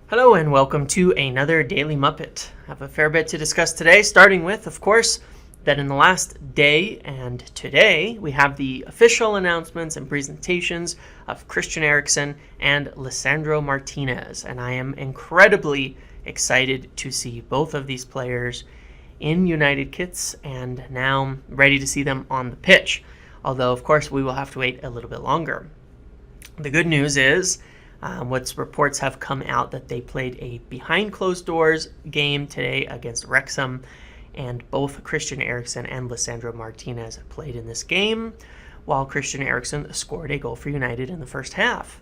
Hello and welcome to another Daily Muppet. I have a fair bit to discuss today, starting with, of course, that in the last day and today, we have the official announcements and presentations of Christian Eriksen and Lisandro Martinez. And I am incredibly excited to see both of these players in United kits and now ready to see them on the pitch. Although, of course, we will have to wait a little bit longer. The good news is, reports have come out that they played a behind closed doors game today against Wrexham, and both Christian Eriksen and Lisandro Martinez played in this game, while Christian Eriksen scored a goal for United in the first half.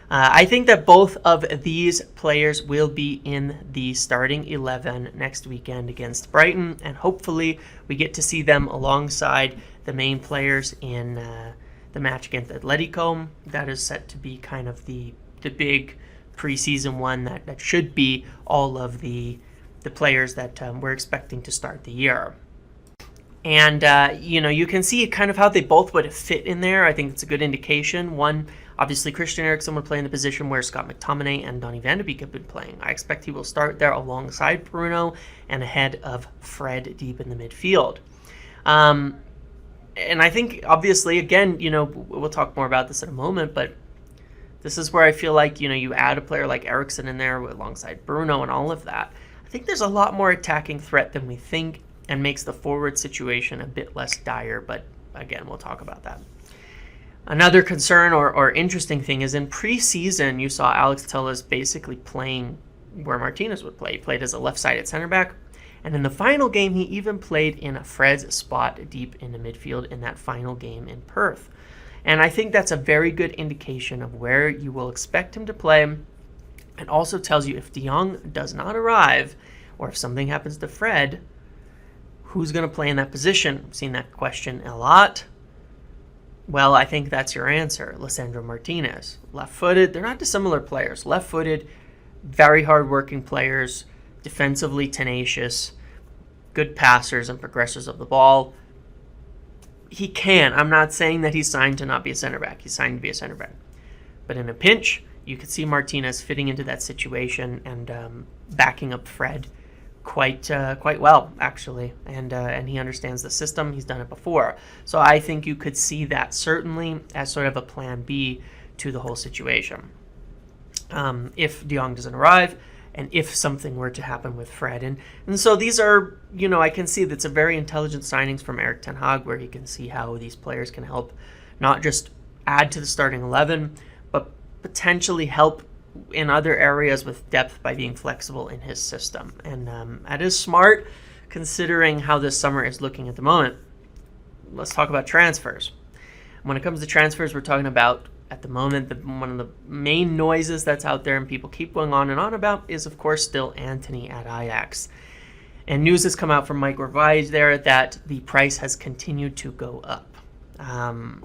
I think that both of these players will be in the starting 11 next weekend against Brighton, and hopefully we get to see them alongside the main players in the match against Atletico. That is set to be kind of the big preseason one that should be all of the players that we're expecting to start the year. And, you can see kind of how they both would fit in there. I think it's a good indication. One, obviously, Christian Eriksen would play in the position where Scott McTominay and Donny van de Beek have been playing. I expect he will start there alongside Bruno and ahead of Fred deep in the midfield. And I think, obviously, again, we'll talk more about this in a moment, but this is where I feel like, you add a player like Eriksen in there alongside Bruno and all of that. I think there's a lot more attacking threat than we think and makes the forward situation a bit less dire. But again, we'll talk about that. Another concern or interesting thing is in preseason, you saw Alex Telles basically playing where Martinez would play. He played as a left-sided center back. And in the final game, he even played in Fred's spot deep in the midfield in that final game in Perth. And I think that's a very good indication of where you will expect him to play. It also tells you if De Jong does not arrive, or if something happens to Fred, who's going to play in that position? I've seen that question a lot. Well, I think that's your answer. Lisandro Martinez. Left-footed, they're not dissimilar players. Left-footed, very hard-working players, defensively tenacious, good passers and progressors of the ball. He can. I'm not saying that he's signed to not be a center back. He's signed to be a center back. But in a pinch, you could see Martinez fitting into that situation and backing up Fred quite well, actually. And he understands the system. He's done it before. So I think you could see that certainly as sort of a plan B to the whole situation. If De Jong doesn't arrive, and if something were to happen with Fred. And so these are, I can see that's a very intelligent signings from Erik ten Hag, where he can see how these players can help not just add to the starting 11, but potentially help in other areas with depth by being flexible in his system. And that is smart, considering how this summer is looking at the moment. Let's talk about transfers. When it comes to transfers, we're talking about, at the moment, one of the main noises that's out there and people keep going on and on about is, of course, still Antony at Ajax. And news has come out from Mike Revage there that the price has continued to go up. Now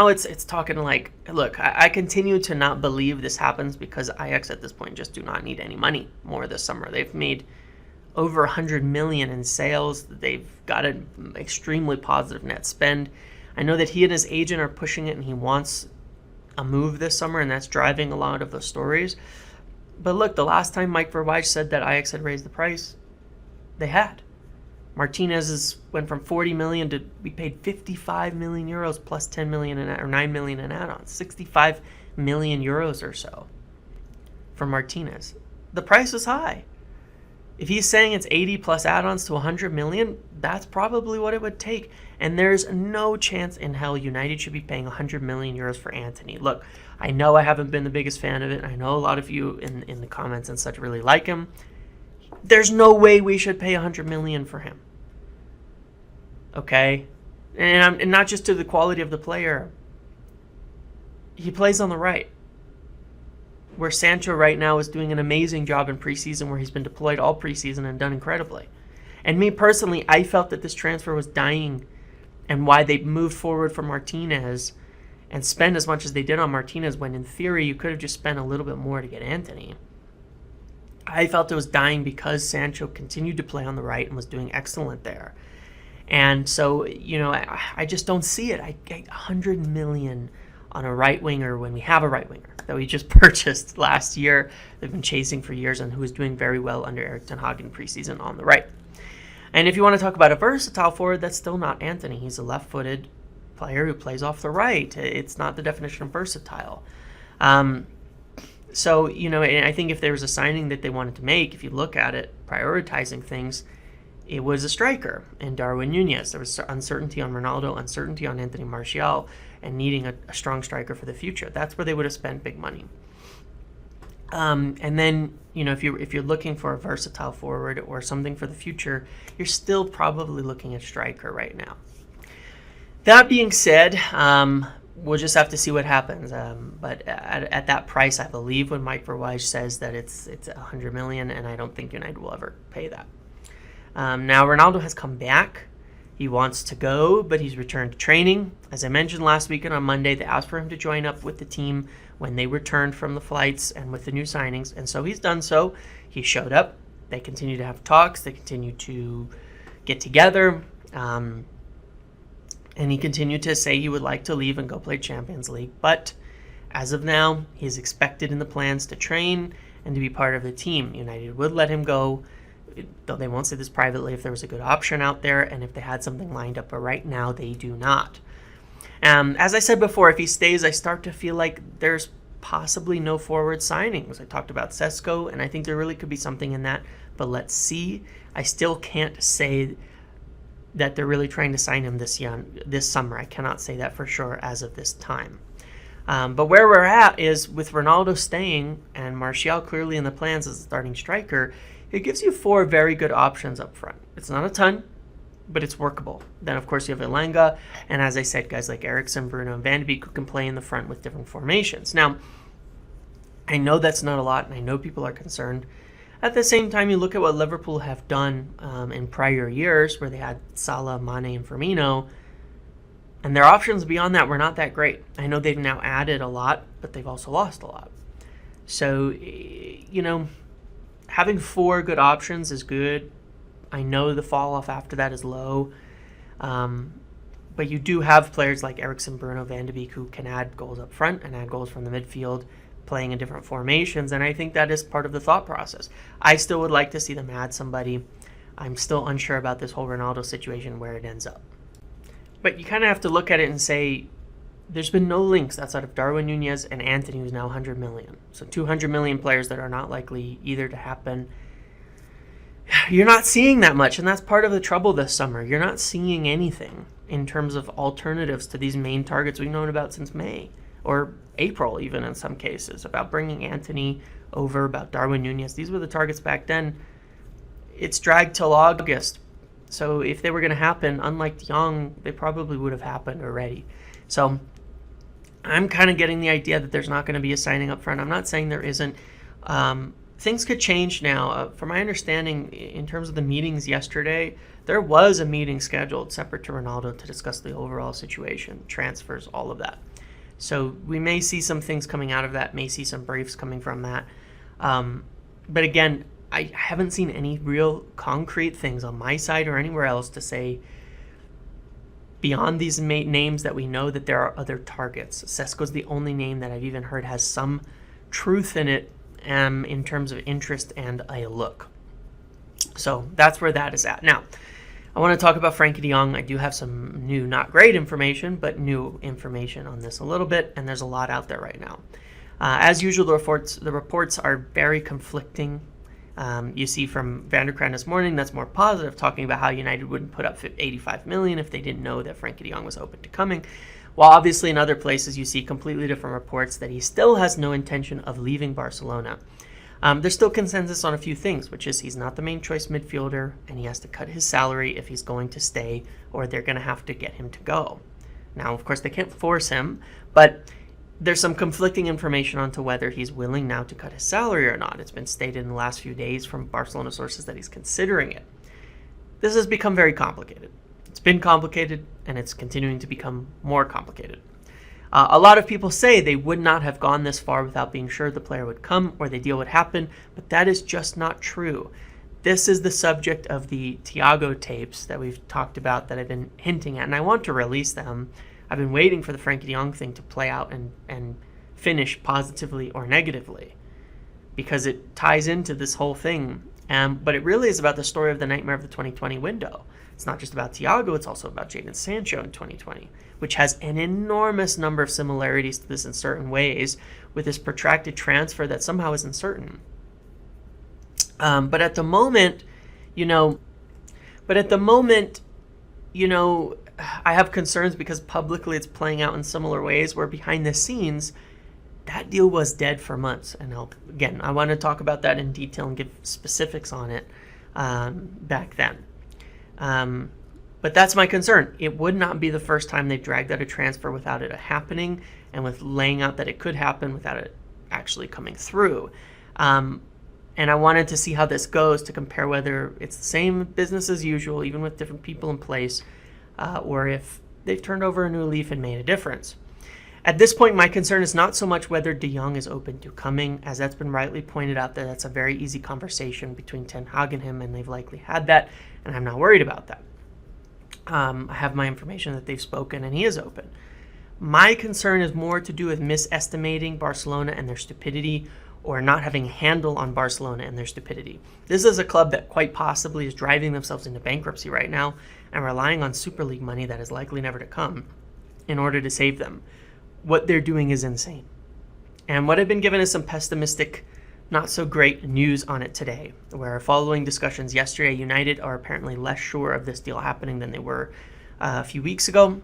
it's talking like, look, I continue to not believe this happens because Ajax at this point just do not need any money more this summer. They've made over 100 million in sales. They've got an extremely positive net spend. I know that he and his agent are pushing it and he wants a move this summer, and that's driving a lot of the stories. But look, the last time Mike Verwijs said that Ajax had raised the price, they had. Martinez went from 40 million to we paid 55 million euros plus 10 million or 9 million in add-ons, 65 million euros or so for Martinez. The price was high. If he's saying it's 80 plus add-ons to 100 million, that's probably what it would take. And there's no chance in hell United should be paying 100 million euros for Antony. Look, I know I haven't been the biggest fan of it. I know a lot of you in the comments and such really like him. There's no way we should pay 100 million for him. Okay? And not just to the quality of the player. He plays on the right, where Sancho right now is doing an amazing job in preseason, where he's been deployed all preseason and done incredibly. And me personally, I felt that this transfer was dying, and why they moved forward for Martinez and spend as much as they did on Martinez, when in theory you could have just spent a little bit more to get Antony. I felt it was dying because Sancho continued to play on the right and was doing excellent there. And so, I just don't see it. 100 million on a right winger when we have a right winger that we just purchased last year. They've been chasing for years and who is doing very well under Erik ten Hag in preseason on the right. And if you want to talk about a versatile forward, that's still not Antony. He's a left-footed player who plays off the right. It's not the definition of versatile. So, and I think if there was a signing that they wanted to make, if you look at it, prioritizing things, it was a striker in Darwin Núñez. There was uncertainty on Ronaldo, uncertainty on Antony Martial, and needing a strong striker for the future. That's where they would have spent big money. And then, if you're looking for a versatile forward or something for the future, you're still probably looking at striker right now. That being said, we'll just have to see what happens. But at that price, I believe when Mike Verwijs says that it's $100 million, and I don't think United will ever pay that. Now, Ronaldo has come back. He wants to go, but he's returned to training. As I mentioned last week and on Monday, they asked for him to join up with the team when they returned from the flights and with the new signings, and so he's done so. He showed up. They continue to have talks. They continue to get together. And he continued to say he would like to leave and go play Champions League. But as of now, he's expected in the plans to train and to be part of the team. United would let him go, though they won't say this privately, if there was a good option out there and if they had something lined up. But right now, they do not. As I said before, if he stays, I start to feel like there's possibly no forward signings. I talked about Sesko, and I think there really could be something in that. But let's see. I still can't say that they're really trying to sign him this summer. I cannot say that for sure as of this time. But where we're at is with Ronaldo staying and Martial clearly in the plans as a starting striker, it gives you 4 very good options up front. It's not a ton, but it's workable. Then, of course, you have Elanga, and as I said, guys like Eriksen, Bruno, and Van de Beek who can play in the front with different formations. Now, I know that's not a lot, and I know people are concerned. At the same time, you look at what Liverpool have done in prior years where they had Salah, Mane, and Firmino, and their options beyond that were not that great. I know they've now added a lot, but they've also lost a lot. So, having 4 good options is good. I know the fall-off after that is low, but you do have players like Eriksen, Bruno, Van de Beek who can add goals up front and add goals from the midfield, playing in different formations, and I think that is part of the thought process. I still would like to see them add somebody. I'm still unsure about this whole Ronaldo situation, where it ends up. But you kind of have to look at it and say, there's been no links outside of Darwin Núñez and Antony, who's now 100 million. So 200 million players that are not likely either to happen. You're not seeing that much, and that's part of the trouble this summer. You're not seeing anything in terms of alternatives to these main targets we've known about since May. Or April, even in some cases, about bringing Antony over, about Darwin Núñez. These were the targets back then. It's dragged till August. So if they were going to happen, unlike De Jong, they probably would have happened already. So I'm kind of getting the idea that there's not going to be a signing up front. I'm not saying there isn't. Things could change now. From my understanding, in terms of the meetings yesterday, there was a meeting scheduled separate to Ronaldo to discuss the overall situation, transfers, all of that. So we may see some things coming out of that, may see some briefs coming from that. But again, I haven't seen any real concrete things on my side or anywhere else to say, beyond these names that we know, that there are other targets. Sesko's the only name that I've even heard has some truth in it in terms of interest and a look. So that's where that is at. Now, I want to talk about Frenkie de Jong. I do have some new, not great information, but new information on this a little bit, and there's a lot out there right now. As usual, the reports are very conflicting. You see from Van der Kraan this morning, that's more positive, talking about how United wouldn't put up 85 million if they didn't know that Frenkie de Jong was open to coming. While obviously in other places you see completely different reports that he still has no intention of leaving Barcelona. There's still consensus on a few things, which is he's not the main choice midfielder, and he has to cut his salary if he's going to stay, or they're going to have to get him to go. Now, of course, they can't force him, but there's some conflicting information onto whether he's willing now to cut his salary or not. It's been stated in the last few days from Barcelona sources that he's considering it. This has become very complicated. It's been complicated, and it's continuing to become more complicated. A lot of people say they would not have gone this far without being sure the player would come or the deal would happen, but that is just not true. This is the subject of the Thiago tapes that we've talked about that I've been hinting at, and I want to release them. I've been waiting for the Frenkie de Jong thing to play out and finish positively or negatively, because it ties into this whole thing. But it really is about the story of the nightmare of the 2020 window. It's not just about Thiago, it's also about Jadon Sancho in 2020, which has an enormous number of similarities to this in certain ways, with this protracted transfer that somehow is uncertain. But at the moment, I have concerns because publicly it's playing out in similar ways, where behind the scenes, that deal was dead for months. And I want to talk about that in detail and give specifics on it back then. But that's my concern. It would not be the first time they've dragged out a transfer without it happening, and with laying out that it could happen without it actually coming through. And I wanted to see how this goes, to compare whether it's the same business as usual, even with different people in place, or if they've turned over a new leaf and made a difference. At this point, my concern is not so much whether De Jong is open to coming, as that's been rightly pointed out that that's a very easy conversation between Ten Hag and him, and they've likely had that, and I'm not worried about that. I have my information that they've spoken and he is open. My concern is more to do with misestimating Barcelona and their stupidity, or not having a handle on Barcelona and their stupidity. This is a club that quite possibly is driving themselves into bankruptcy right now and relying on Super League money that is likely never to come in order to save them. What they're doing is insane. And what I've been given is some pessimistic, not so great news on it today, where following discussions yesterday, United are apparently less sure of this deal happening than they were a few weeks ago.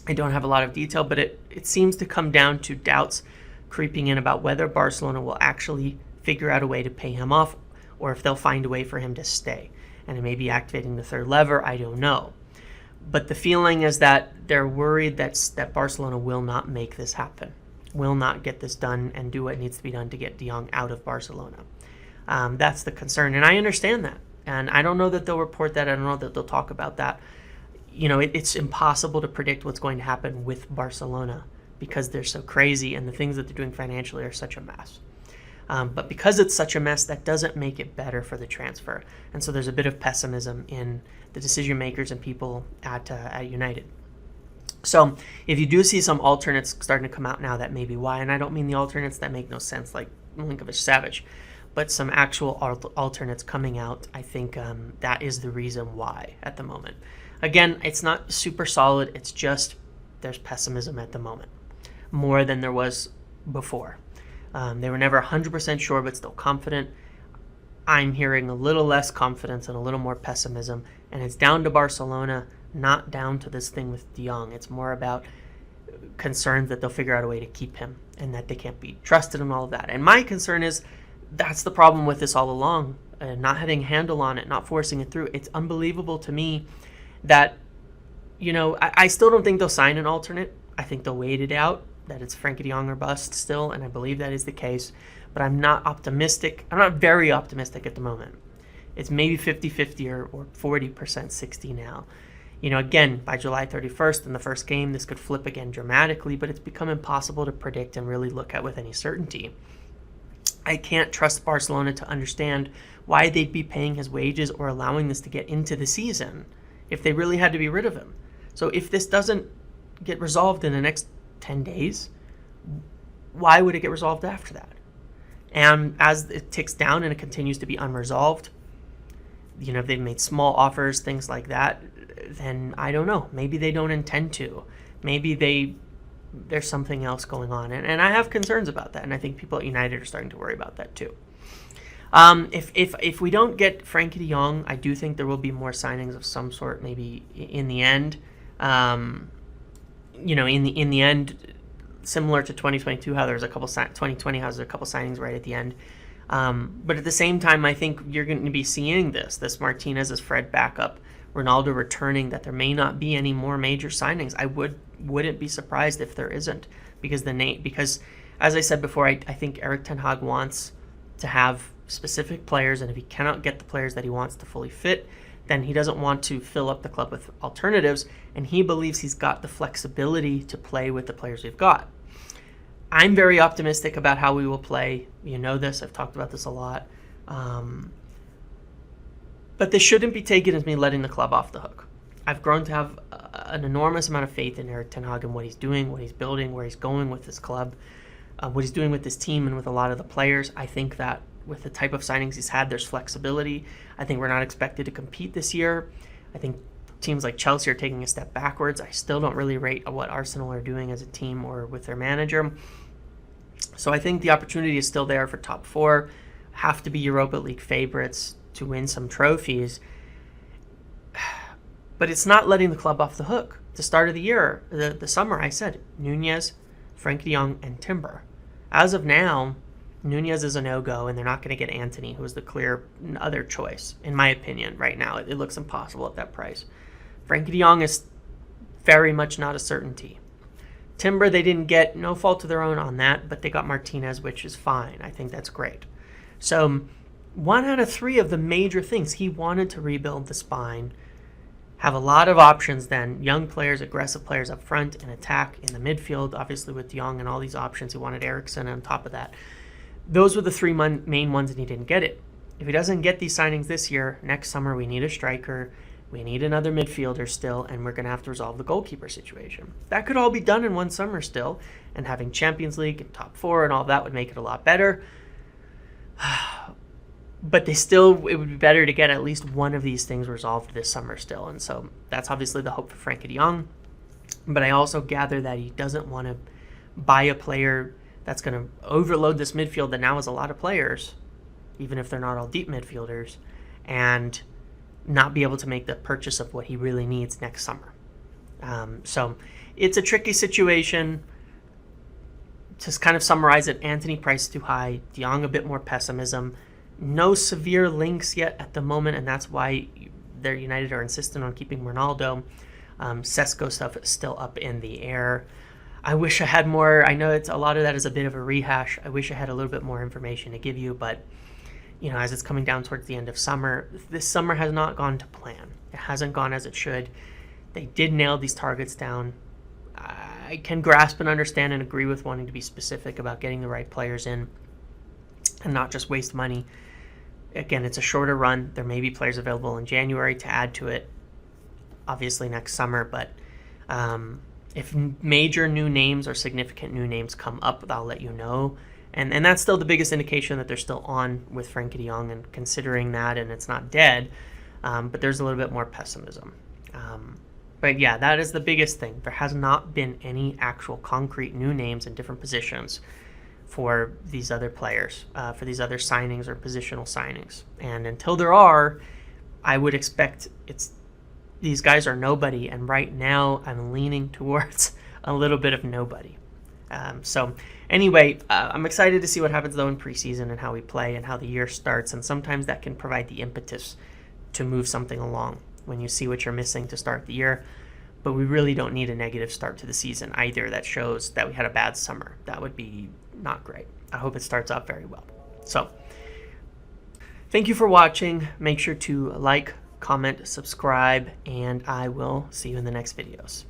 I don't have a lot of detail, but it seems to come down to doubts creeping in about whether Barcelona will actually figure out a way to pay him off, or if they'll find a way for him to stay. And it may be activating the third lever, I don't know. But the feeling is that they're worried that Barcelona will not make this happen, will not get this done and do what needs to be done to get De Jong out of Barcelona. That's the concern, and I understand that. And I don't know that they'll report that. I don't know that they'll talk about that. It's impossible to predict what's going to happen with Barcelona, because they're so crazy and the things that they're doing financially are such a mess. But because it's such a mess, that doesn't make it better for the transfer. And so there's a bit of pessimism in the decision makers and people at United. So if you do see some alternates starting to come out now, that may be why. And I don't mean the alternates that make no sense, like Milinkovic-Savic, but some actual alternates coming out. I think that is the reason why at the moment. Again, it's not super solid. It's just there's pessimism at the moment, more than there was before. They were never 100% sure, but still confident. I'm hearing a little less confidence and a little more pessimism, and it's down to Barcelona, not down to this thing with De Jong. It's more about concerns that they'll figure out a way to keep him and that they can't be trusted and all of that. And my concern is that's the problem with this all along, not having a handle on it, not forcing it through. It's unbelievable to me that, I still don't think they'll sign an alternate. I think they'll wait it out, that it's Frenkie de Jong or bust still, and I believe that is the case. But I'm not optimistic. I'm not very optimistic at the moment. It's maybe 50-50 or 40% 60 now. Again, by July 31st in the first game, this could flip again dramatically, but it's become impossible to predict and really look at with any certainty. I can't trust Barcelona to understand why they'd be paying his wages or allowing this to get into the season if they really had to be rid of him. So if this doesn't get resolved in the next 10 days, why would it get resolved after that? And as it ticks down and it continues to be unresolved, if they've made small offers, things like that, then I don't know. Maybe they don't intend to. Maybe there's something else going on. And I have concerns about that, and I think people at United are starting to worry about that too. If we don't get Frenkie de Jong, I do think there will be more signings of some sort maybe in the end. In the end, similar to 2022, how there's a couple 2020, how there's a couple signings right at the end. But at the same time, I think you're going to be seeing this Martinez, this Fred backup, Ronaldo returning, that there may not be any more major signings. I wouldn't be surprised if there isn't, because as I said before, I think Erik ten Hag wants to have specific players, and if he cannot get the players that he wants to fully fit, then he doesn't want to fill up the club with alternatives, and he believes he's got the flexibility to play with the players we've got. I'm very optimistic about how we will play. You know this. I've talked about this a lot. But this shouldn't be taken as me letting the club off the hook. I've grown to have an enormous amount of faith in Erik ten Hag and what he's doing, what he's building, where he's going with this club, what he's doing with this team and with a lot of the players. I think that with the type of signings he's had, there's flexibility. I think we're not expected to compete this year. I think teams like Chelsea are taking a step backwards. I still don't really rate what Arsenal are doing as a team or with their manager. So I think the opportunity is still there for top four, have to be Europa League favorites to win some trophies. But it's not letting the club off the hook. At the start of the year, the summer, I said Nunez, Frenkie de Jong, and Timber. As of now, Nunez is a no-go, and they're not going to get Antony, who is the clear other choice, in my opinion, right now. It looks impossible at that price. Frenkie de Jong is very much not a certainty. Timber, they didn't get, no fault of their own on that, but they got Martinez, which is fine. I think that's great. So 1 out of 3 of the major things, he wanted to rebuild the spine, have a lot of options then, young players, aggressive players up front, and attack in the midfield, obviously with de Jong and all these options. He wanted Eriksen on top of that. Those were the 3 main ones, and he didn't get it. If he doesn't get these signings this year, next summer we need a striker, we need another midfielder still, and we're going to have to resolve the goalkeeper situation. That could all be done in one summer still, and having Champions League and top 4 and all that would make it a lot better. But it would be better to get at least one of these things resolved this summer still. And so that's obviously the hope for Frenkie de Jong. But I also gather that he doesn't want to buy a player that's going to overload this midfield that now has a lot of players, even if they're not all deep midfielders, and not be able to make the purchase of what he really needs next summer. So it's a tricky situation. To kind of summarize it, Antony price too high, de Jong a bit more pessimism. No severe links yet at the moment, and that's why they're United are insistent on keeping Ronaldo. Sesko stuff is still up in the air. I wish I had more. I know a lot of that is a bit of a rehash. I wish I had a little bit more information to give you, but as it's coming down towards the end of summer, this summer has not gone to plan. It hasn't gone as it should. They did nail these targets down. I can grasp and understand and agree with wanting to be specific about getting the right players in and not just waste money. Again, it's a shorter run. There may be players available in January to add to it, obviously next summer, but if major new names or significant new names come up, I'll let you know. And that's still the biggest indication that they're still on with Frenkie de Jong and considering that, and it's not dead, but there's a little bit more pessimism. But yeah, that is the biggest thing. There has not been any actual concrete new names in different positions for these other players, for these other signings or positional signings. And until there are, I would expect these guys are nobody, and right now I'm leaning towards a little bit of nobody. So anyway, I'm excited to see what happens though in preseason and how we play and how the year starts, and sometimes that can provide the impetus to move something along when you see what you're missing to start the year. But we really don't need a negative start to the season either that shows that we had a bad summer. That would be not great. I hope it starts out very well. So thank you for watching. Make sure to like, comment, subscribe, and I will see you in the next videos.